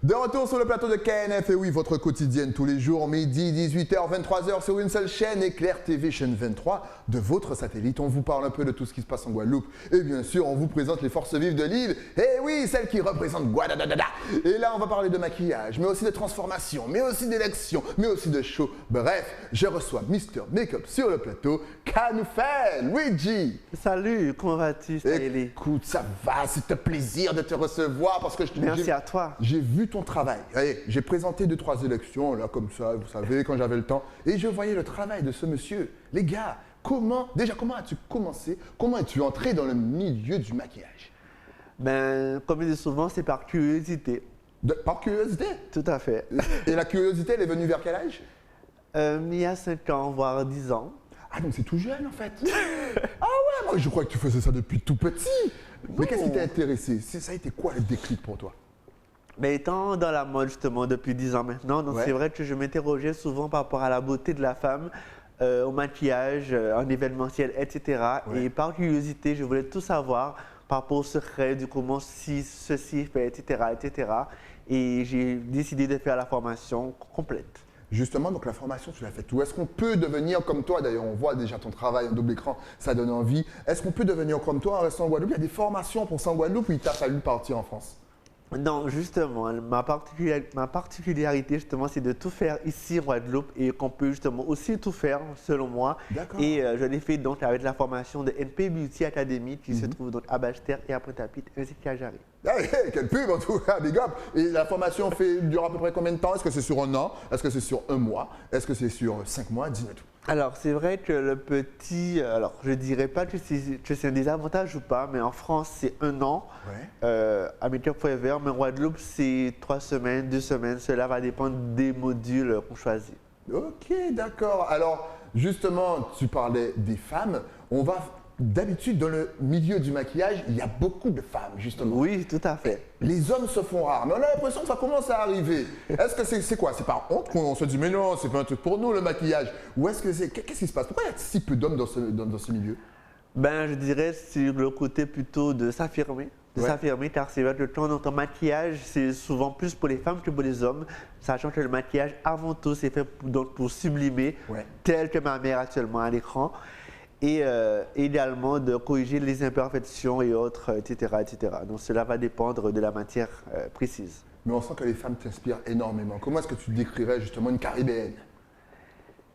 De retour sur le plateau de KNF, et oui, votre quotidienne tous les jours, midi, 18h, 23h sur une seule chaîne, Éclair TV, chaîne 23 de votre satellite. On vous parle un peu de tout ce qui se passe en Guadeloupe. Et bien sûr, on vous présente les forces vives de l'île. Et oui, celles qui représentent Guadadadada. Et là, on va parler de maquillage, mais aussi de transformation, mais aussi d'élection, mais aussi de show. Bref, je reçois Mister Makeup sur le plateau, Kanoufel, Luigi. Salut, comment vas-tu, Staëli? Écoute, ça va, c'est un plaisir de te recevoir parce que Merci à toi. J'ai vu ton travail. J'ai présenté 2-3 élections, là, comme ça, vous savez, quand j'avais le temps, et je voyais le travail de ce monsieur. Les gars, comment as-tu commencé? Comment es-tu entré dans le milieu du maquillage? Ben, comme je dis souvent, c'est par curiosité. Par curiosité? Tout à fait. Et la curiosité, elle est venue vers quel âge? Il y a 5 ans, voire 10 ans. Ah, donc c'est tout jeune, en fait. Ah ouais, moi, je crois que tu faisais ça depuis tout petit. Mais qu'est-ce qui t'a intéressé? Ça a été quoi le déclic pour toi? Mais étant dans la mode justement depuis 10 ans maintenant, donc c'est vrai que je m'interrogeais souvent par rapport à la beauté de la femme, au maquillage, en événementiel, etc. Et par curiosité, je voulais tout savoir par rapport au secret du comment si ceci fait, etc., etc. Et j'ai décidé de faire la formation complète. Justement, donc la formation, tu l'as faite où? Est-ce qu'on peut devenir comme toi? D'ailleurs, on voit déjà ton travail en double écran, ça donne envie. Est-ce qu'on peut devenir comme toi en restant en Guadeloupe? Il y a des formations pour ça en Guadeloupe ou il t'a fallu partir en France? Non, justement, ma particularité, justement, c'est de tout faire ici en Guadeloupe et qu'on peut justement aussi tout faire, selon moi. Et je l'ai fait donc avec la formation de NP Beauty Academy qui se trouve donc à Bachester et à Pointe-à-Pitre ainsi qu'à Jarry. Ah, quelle pub en tout cas, big up! Et la formation dure à peu près combien de temps? Est-ce que c'est sur un an? Est-ce que c'est sur un mois? Est-ce que c'est sur 5 mois? Dis-moi tout. Alors, c'est vrai que le petit, alors je ne dirais pas que c'est un désavantage ou pas, mais en France, c'est 1 an à Makeup Forever, mais en Guadeloupe, c'est 3 semaines, 2 semaines. Cela va dépendre des modules qu'on choisit. Ok, d'accord. Alors, justement, tu parlais des femmes. On va d'habitude, dans le milieu du maquillage, il y a beaucoup de femmes, justement. Oui, tout à fait. Les hommes se font rares, mais on a l'impression que ça commence à arriver. Est-ce que c'est quoi? C'est par honte qu'on se dit, mais non, c'est pas un truc pour nous, le maquillage? Ou est-ce que c'est... Qu'est-ce qui se passe? Pourquoi il y a si peu d'hommes dans ce milieu? Ben, je dirais sur le côté plutôt de s'affirmer. S'affirmer, car c'est vrai que quand on entend maquillage, c'est souvent plus pour les femmes que pour les hommes, sachant que le maquillage, avant tout, c'est fait pour sublimer, tel que ma mère actuellement à l'écran. Et également de corriger les imperfections et autres, etc., etc. Donc cela va dépendre de la matière précise. Mais on sent que les femmes t'inspirent énormément. Comment est-ce que tu décrirais justement une caribéenne?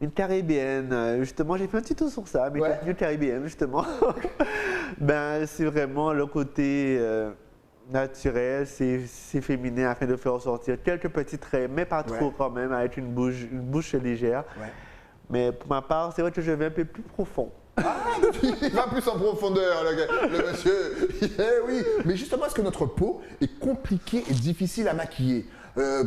Une caribéenne, justement, j'ai fait un petit tour sur ça, mais une caribéenne, justement. Ben, c'est vraiment le côté naturel, c'est féminin afin de faire ressortir quelques petits traits, mais pas trop quand même, avec une bouche légère. Mais pour ma part, c'est vrai que je vais un peu plus profond. Ah, il va plus en profondeur, le monsieur. Oui, mais justement, est-ce que notre peau est compliquée et difficile à maquiller?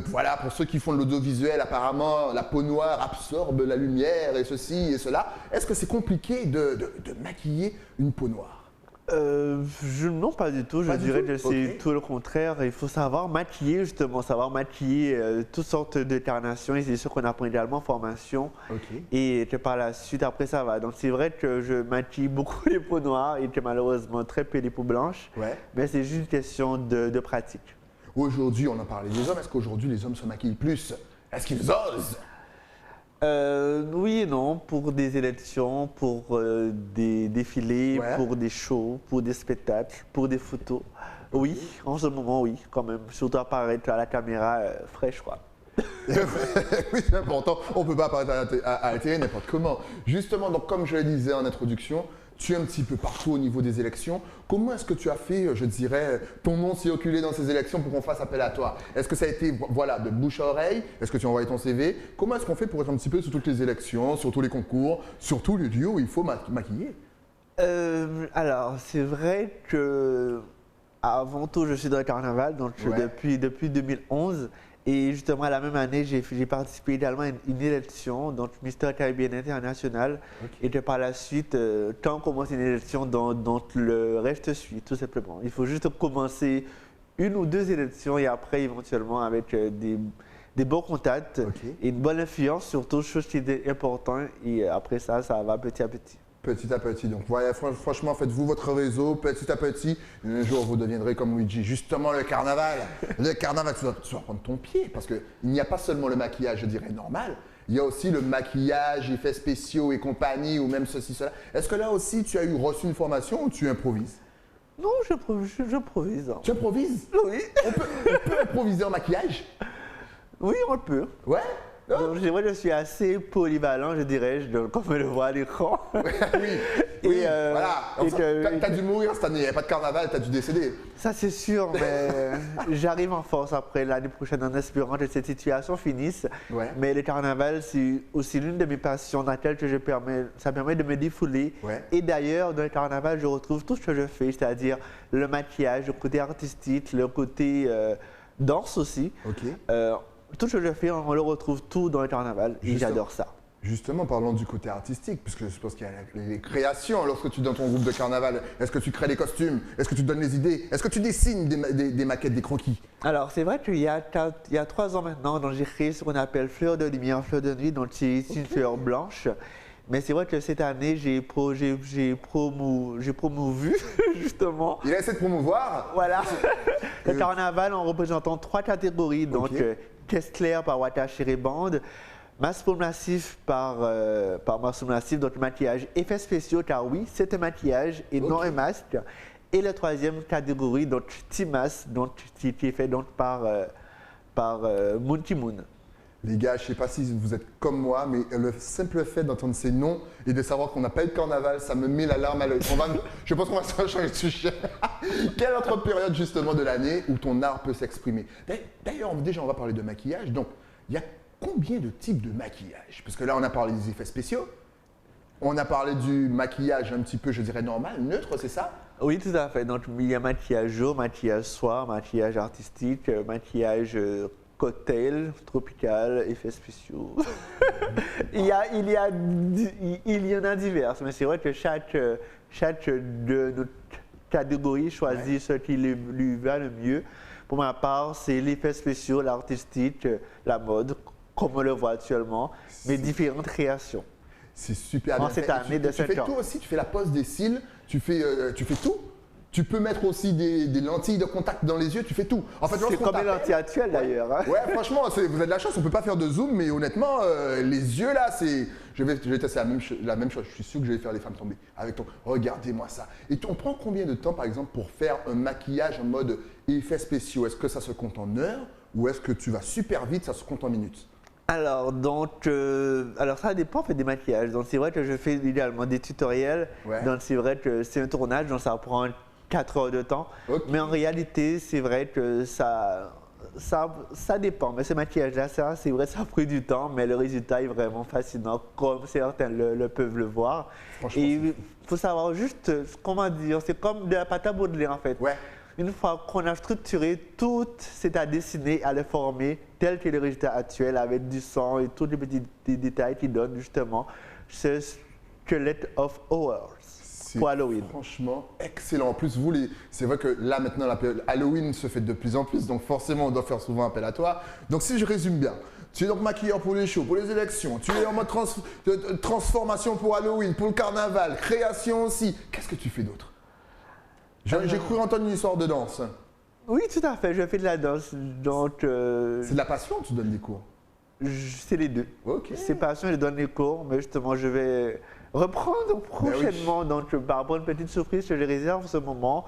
Voilà, pour ceux qui font de l'audiovisuel, apparemment, la peau noire absorbe la lumière et ceci et cela. Est-ce que c'est compliqué de maquiller une peau noire? Non, pas du tout. Je dirais que c'est tout le contraire. Il faut savoir maquiller, justement, toutes sortes de carnations. Et c'est sûr qu'on apprend également en formation. Et que par la suite, après, ça va. Donc, c'est vrai que je maquille beaucoup les peaux noires et que malheureusement, très peu les peaux blanches. Mais c'est juste une question de pratique. Aujourd'hui, on en parlait des hommes. Est-ce qu'aujourd'hui, les hommes se maquillent plus? Est-ce qu'ils osent? Oui et non, pour des élections, pour des défilés, pour des shows, pour des spectacles, pour des photos. Oui, en ce moment, oui, quand même. Surtout apparaître à la caméra fraîche, quoi. Oui, c'est important. On ne peut pas apparaître à la télé n'importe comment. Justement, donc, comme je le disais en introduction, tu es un petit peu partout au niveau des élections. Comment est-ce que tu as fait, je dirais, ton nom circuler dans ces élections pour qu'on fasse appel à toi? Est-ce que ça a été voilà, de bouche à oreille? Est-ce que tu as envoyé ton CV? Comment est-ce qu'on fait pour être un petit peu sur toutes les élections, sur tous les concours, sur tous les lieux où il faut maquiller? Alors, c'est vrai que avant tout, je suis dans le carnaval, donc depuis 2011. Et justement, la même année, j'ai participé également à une élection, donc Mister Caribbean International. Et que par la suite, quand on commence une élection, donc le reste suit, tout simplement. Il faut juste commencer 1 ou 2 élections et après, éventuellement, avec des bons contacts et une bonne influence, surtout, chose qui est importante. Et après ça, ça va petit à petit. Petit à petit. Donc, voilà, franchement, faites-vous votre réseau petit à petit. Un jour, vous deviendrez comme Luigi. Justement, le carnaval. Le carnaval, tu dois prendre ton pied. Parce qu'il n'y a pas seulement le maquillage, je dirais, normal. Il y a aussi le maquillage, effets spéciaux et compagnie, ou même ceci, cela. Est-ce que là aussi, tu as reçu une formation ou tu improvises? Non, j'improvise. Tu improvises? Oui. On peut improviser en maquillage? Oui, on le peut. Ouais? Donc, c'est vrai que je suis assez polyvalent, je dirais, comme on le voit à l'écran. Oui, oui, voilà. T'as dû mourir cette année, il n'y a pas de carnaval, t'as dû décéder. Ça, c'est sûr, mais j'arrive en force après l'année prochaine en espérant que cette situation finisse. Ouais. Mais le carnaval, c'est aussi l'une de mes passions dans laquelle ça permet de me défouler. Ouais. Et d'ailleurs, dans le carnaval, je retrouve tout ce que je fais, c'est-à-dire le maquillage, le côté artistique, le côté danse aussi. Ok. Tout ce que je fais, on le retrouve tout dans le carnaval et j'adore ça. Justement, parlons du côté artistique, puisque je suppose qu'il y a les créations lorsque tu es dans ton groupe de carnaval. Est-ce que tu crées les costumes? Est-ce que tu donnes les idées? Est-ce que tu dessines des maquettes, des croquis? Alors, c'est vrai qu'il y a 3 ans maintenant, donc j'ai créé ce qu'on appelle Fleur de lumière, fleur de nuit, donc c'est une fleur blanche. Mais c'est vrai que cette année, j'ai promovu, justement. Il a essayé de promouvoir. Voilà. Le carnaval en représentant 3 catégories. Donc, caisse claire par Wata Chéri Band, masque pour massif par masque massif, donc maquillage, effets spéciaux, car oui, c'est un maquillage et non un masque. Et la 3e catégorie, donc Timas, donc, qui est fait donc par Moon Moon. Les gars, je ne sais pas si vous êtes comme moi, mais le simple fait d'entendre ces noms et de savoir qu'on n'a pas eu de carnaval, ça me met la larme à l'œil. Je pense qu'on va se changer de sujet. Quelle autre période justement de l'année où ton art peut s'exprimer? D'ailleurs, déjà, on va parler de maquillage. Donc, il y a combien de types de maquillage? Parce que là, on a parlé des effets spéciaux. On a parlé du maquillage un petit peu, je dirais, normal, neutre, c'est ça? Oui, tout à fait. Donc, il y a maquillage jour, maquillage soir, maquillage artistique, maquillage cocktail, tropical, effets spéciaux. il y en a divers, mais c'est vrai que chaque de nos catégories choisit ce qui lui va le mieux. Pour ma part, c'est l'effet spéciaux, l'artistique, la mode, comme on le voit actuellement, mes différentes créations. C'est super bien. Cette année de tu fais tout aussi, tu fais la pose des cils, tu fais tout. Tu peux mettre aussi des lentilles de contact dans les yeux, tu fais tout. En fait, c'est comme les lentilles actuelles d'ailleurs. Hein. Ouais, franchement, vous avez de la chance, on ne peut pas faire de zoom, mais honnêtement, les yeux là, c'est. Je vais tester la même chose, je suis sûr que je vais faire les femmes tomber. Avec ton. Regardez-moi ça. Et on prend combien de temps par exemple pour faire un maquillage en mode effets spéciaux? Est-ce que ça se compte en heures ou est-ce que tu vas super vite, ça se compte en minutes? Alors, ça dépend en fait des maquillages. Donc, c'est vrai que je fais idéalement des tutoriels. Ouais. Donc, c'est vrai que c'est un tournage, donc ça prend 4 heures de temps. Okay. Mais en réalité, c'est vrai que ça dépend. Mais ce maquillage-là, c'est vrai, ça a pris du temps, mais le résultat est vraiment fascinant, comme certains le peuvent le voir. Et il faut savoir juste, comment dire, c'est comme de la pâte à modeler en fait. Ouais. Une fois qu'on a structuré tout, c'est à dessiner, à le former, tel que le résultat actuel, avec du sang et tous les petits détails qui donnent justement ce Skelet of Hours pour Halloween. Franchement, excellent. En plus, c'est vrai que là, maintenant, la période Halloween se fait de plus en plus, donc forcément, on doit faire souvent appel à toi. Donc, si je résume bien, tu es donc maquilleur pour les shows, pour les élections, tu es en mode transformation pour Halloween, pour le carnaval, création aussi. Qu'est-ce que tu fais d'autre? J'ai cru entendre une histoire de danse. Oui, tout à fait, je fais de la danse. Donc, c'est de la passion ou tu donnes des cours? C'est les deux. Ok. C'est passion, je donne des cours, mais justement, je vais reprendre prochainement. Donc, par rapport à une petite surprise que je réserve en ce moment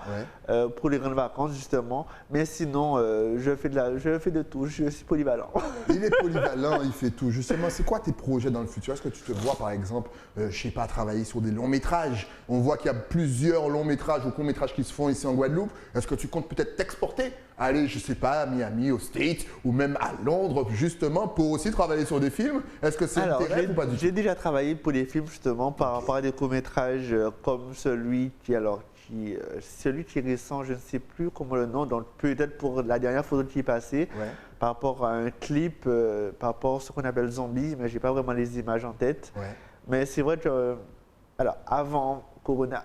pour les grandes vacances, justement. Mais sinon, je fais de tout, je suis polyvalent. Il est polyvalent, il fait tout. Justement, c'est quoi tes projets dans le futur? Est-ce que tu te vois, par exemple, je ne sais pas, travailler sur des longs métrages? On voit qu'il y a plusieurs longs métrages ou courts métrages qui se font ici en Guadeloupe. Est-ce que tu comptes peut-être t'exporter? Aller, je ne sais pas, à Miami, aux States ou même à Londres, justement, pour aussi travailler sur des films? Est-ce que c'est un de tes rêves ou pas du tout? J'ai déjà travaillé pour des films, justement, par rapport à des courts-métrages comme celui qui est récent, je ne sais plus comment le nom, donc peut-être pour la dernière photo qui est passée, par rapport à un clip, par rapport à ce qu'on appelle Zombie, mais je n'ai pas vraiment les images en tête. Mais c'est vrai que, alors, avant Corona,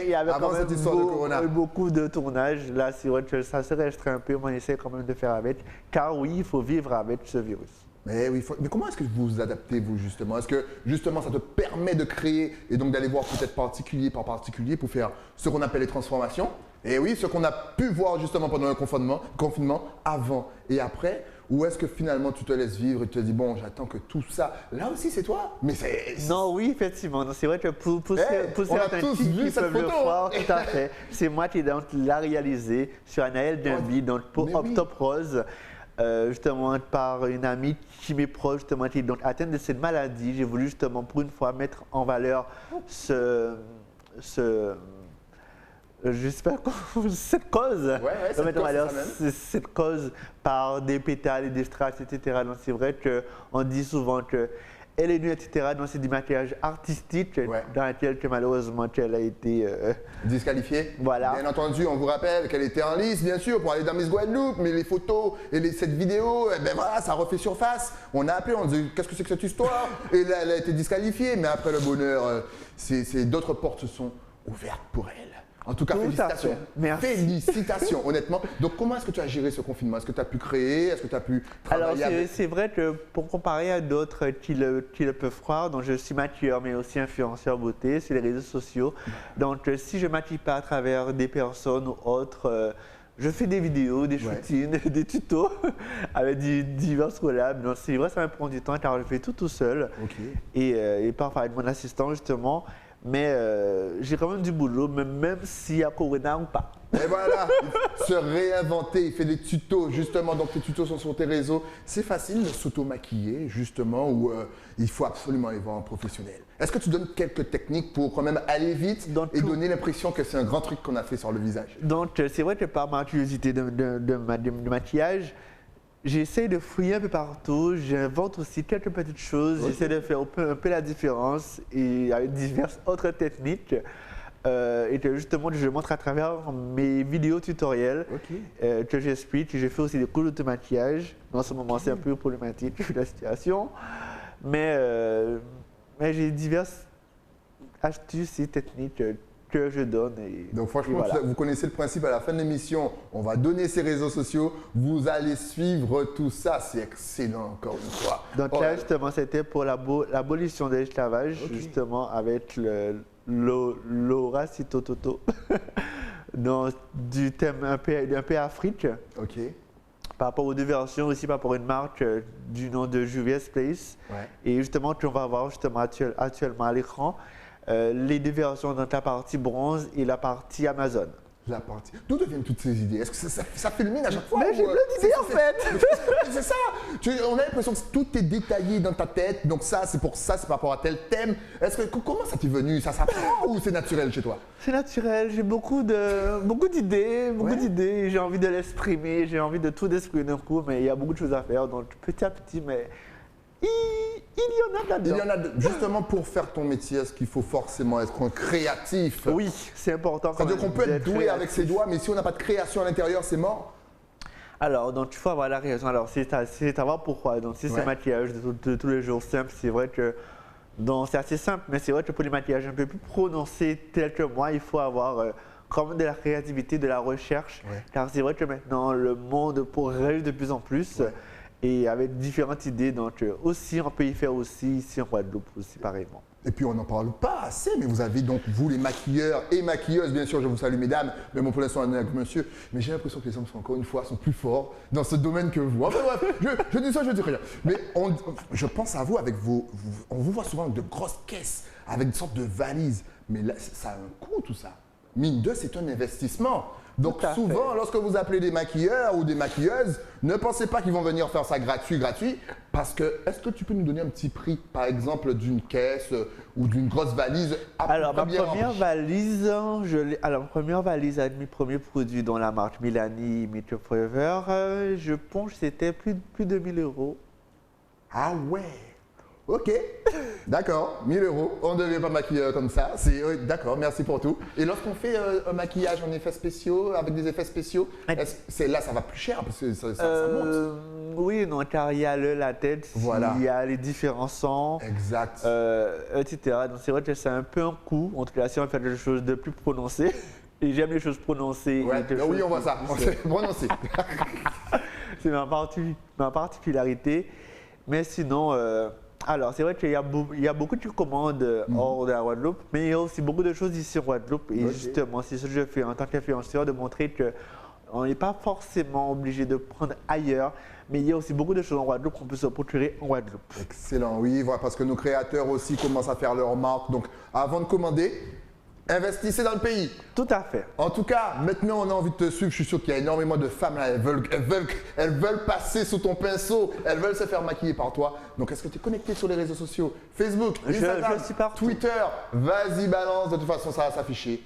il y avait quand même beaucoup de tournages. Là, c'est vrai que ça se restreint un peu, mais on essaie quand même de faire avec, car oui, il faut vivre avec ce virus. Mais oui, mais comment est-ce que vous vous adaptez, vous, justement? Est-ce que, justement, ça te permet de créer et donc d'aller voir peut-être particulier par particulier pour faire ce qu'on appelle les transformations? Et oui, ce qu'on a pu voir justement pendant le confinement, avant et après. Ou est-ce que finalement tu te laisses vivre et tu te dis, bon, j'attends que tout ça, là aussi c'est toi? Mais c'est... Non, oui, effectivement. C'est vrai que pour on a certains tous types vu qui cette peuvent le photo. voir, tout à fait. C'est moi qui l'a réalisé sur Anaël Dumby, donc pour Mais oui. Octobre Rose. Justement par une amie qui m'est proche, justement, qui est donc atteinte de cette maladie. J'ai voulu justement pour une fois mettre en valeur j'espère cette cause, cette mettre en cause, valeur c'est ça cette cause par des pétales et des strass, etc. Donc c'est vrai qu'on dit souvent que elle est venue, etc. Donc c'est du maquillage artistique dans lequel que malheureusement elle a été disqualifiée. Voilà. Bien entendu, on vous rappelle qu'elle était en lice, bien sûr, pour aller dans Miss Guadeloupe, mais les photos et cette vidéo, eh ben voilà, ça refait surface. On a appelé, on dit qu'est-ce que c'est que cette histoire? Et là, elle a été disqualifiée, mais après le bonheur, d'autres portes se sont ouvertes pour elle. En tout cas, félicitations. Merci. Félicitations, honnêtement. Donc, comment est-ce que tu as géré ce confinement? Est-ce que tu as pu créer? Est-ce que tu as pu travailler Alors, c'est vrai que pour comparer à d'autres qui le peuvent croire, donc je suis maquilleur, mais aussi influenceur beauté sur les réseaux sociaux. Donc, si je ne maquille pas à travers des personnes ou autres, je fais des vidéos, des shootings, des tutos avec divers collabs. Donc, c'est vrai, ça me prend du temps car je fais tout seul. Et parfois avec mon assistant, justement. Mais j'ai quand même du boulot, même s'il y a Corona ou pas. Et voilà, se réinventer, il fait des tutos, justement, donc tes tutos sont sur tes réseaux. C'est facile de s'auto-maquiller, justement, ou il faut absolument aller voir un professionnel. Est-ce que tu donnes quelques techniques pour quand même aller vite et donner l'impression que c'est un grand truc qu'on a fait sur le visage? Donc, c'est vrai que par ma curiosité de maquillage, j'essaie de fouiller un peu partout, j'invente aussi quelques petites choses, j'essaie de faire un peu la différence et avec diverses autres techniques et que justement je montre à travers mes vidéos tutoriels que j'explique. J'ai fait aussi des cours de maquillage. En ce moment c'est un peu problématique la situation, mais j'ai diverses astuces et techniques que je donne. Donc franchement, vous connaissez le principe. À la fin de l'émission, on va donner ses réseaux sociaux. Vous allez suivre tout ça. C'est excellent, encore une fois. Donc là, justement, c'était pour l'abolition de l'esclavage, justement, avec Laura Sitototo, du thème un peu Afrique. Par rapport aux deux versions, aussi par rapport à une marque du nom de Juvia's Place. Et justement, qu'on va voir justement actuellement à l'écran. Les deux versions dans la partie bronze et la partie Amazon. D'où deviennent toutes ces idées? Est-ce que ça fulmine à chaque fois? Mais j'ai plein d'idées en fait. C'est ça. On a l'impression que tout est détaillé dans ta tête. Donc ça, c'est pour ça, c'est par rapport à tel thème. Comment ça t'est venu? Ça s'apprend ou c'est naturel chez toi? C'est naturel. J'ai beaucoup d'idées, d'idées. J'ai envie de l'exprimer. J'ai envie de tout exprimer d'un coup. Mais il y a beaucoup de choses à faire. Donc petit à petit, mais il y en a là-dedans. Il y en a, justement, pour faire ton métier, est-ce qu'il faut forcément être un créatif? Oui, c'est important. C'est-à-dire qu'on peut être doué avec ses doigts, mais si on n'a pas de création à l'intérieur, c'est mort? Alors, donc, il faut avoir la raison. Alors, c'est savoir pourquoi. Donc, si c'est un maquillage de tous les jours simple, c'est vrai que c'est assez simple, mais c'est vrai que pour les maquillages un peu plus prononcés tels que moi, il faut avoir quand même de la créativité, de la recherche. Car c'est vrai que maintenant, le monde progresse de plus en plus. Et avec différentes idées, donc aussi on peut y faire aussi ici en Guadeloupe aussi pareillement. Et puis on n'en parle pas assez, mais vous avez donc vous les maquilleurs et maquilleuses, bien sûr, je vous salue mesdames, mais mon pour l'instant on est avec monsieur, mais j'ai l'impression que les hommes sont encore une fois plus forts dans ce domaine que vous. Enfin bref, je dis ça, je dis rien. Mais je pense à vous avec on vous voit souvent avec de grosses caisses, avec une sorte de valise, mais là ça a un coût tout ça. Mine de, c'est un investissement. Donc souvent, lorsque vous appelez des maquilleurs ou des maquilleuses, ne pensez pas qu'ils vont venir faire ça gratuit, parce que est-ce que tu peux nous donner un petit prix, par exemple, d'une caisse ou d'une grosse valise? Alors, ma première valise avec mes premiers produits dont la marque Milani Make Up Forever, je pense que c'était plus de 1 000 €. Ah ouais. Ok, d'accord, 1 000 €, on ne devient pas maquilleur comme ça, d'accord, merci pour tout. Et lorsqu'on fait un maquillage en effets spéciaux, avec des effets spéciaux, là ça va plus cher parce que ça monte. Oui, non, car il y a la tête, il y a les différents sons, etc. Donc c'est vrai que c'est un peu un coût, en tout cas si on fait des choses de plus prononcées, et j'aime les choses prononcées. Oui, on voit ça, prononcé. C'est ma particularité. Mais sinon, alors c'est vrai qu'il y a beaucoup de commandes hors de la Guadeloupe, mais il y a aussi beaucoup de choses ici en Guadeloupe. Et justement, c'est ce que je fais en tant qu'influenceur, de montrer qu'on n'est pas forcément obligé de prendre ailleurs, mais il y a aussi beaucoup de choses en Guadeloupe qu'on peut se procurer en Guadeloupe. Excellent, oui, voilà, parce que nos créateurs aussi commencent à faire leur marque. Donc, avant de commander, investissez dans le pays. Tout à fait. En tout cas, maintenant, on a envie de te suivre. Je suis sûr qu'il y a énormément de femmes là. Elles veulent passer sous ton pinceau. Elles veulent se faire maquiller par toi. Donc, est-ce que tu es connecté sur les réseaux sociaux? Facebook, Instagram, je suis partout. Twitter. Vas-y, balance. De toute façon, ça va s'afficher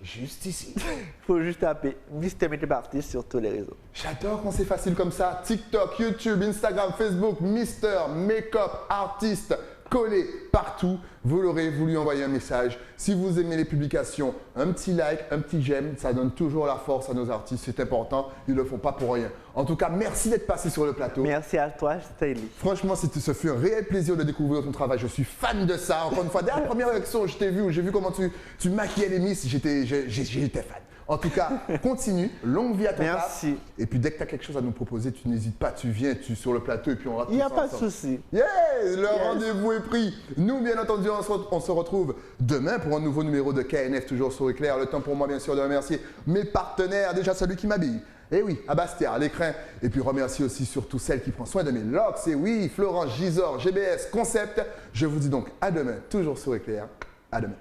juste ici. Il faut juste taper Mr. Makeup Artist sur tous les réseaux. J'adore quand c'est facile comme ça. TikTok, YouTube, Instagram, Facebook, Mr. Makeup Artist. Collé partout, vous l'aurez voulu envoyer un message. Si vous aimez les publications, un petit like, un petit j'aime, ça donne toujours la force à nos artistes, c'est important, ils ne le font pas pour rien. En tout cas, merci d'être passé sur le plateau. Merci à toi, Stanley. Franchement, ce fut un réel plaisir de découvrir ton travail, je suis fan de ça. Encore une fois, dès la première élection, je t'ai vu, où j'ai vu comment tu maquillais les Miss, j'étais fan. En tout cas, continue, longue vie à ton taf. Merci. Et puis dès que tu as quelque chose à nous proposer, tu n'hésites pas, tu viens, sur le plateau et puis on va tout ça. Il n'y a pas de ensemble. souci. Yeah, le rendez-vous est pris. Nous, bien entendu, on se retrouve demain pour un nouveau numéro de KNF, toujours sur Éclair. Le temps pour moi, bien sûr, de remercier mes partenaires. Déjà, celui qui m'habille. Et oui, à Bastia, à l'écran. Et puis, remercier aussi surtout celle qui prend soin de mes locks. Et oui, Florence, Gisor, GBS, Concept. Je vous dis donc à demain, toujours sur Éclair. À demain.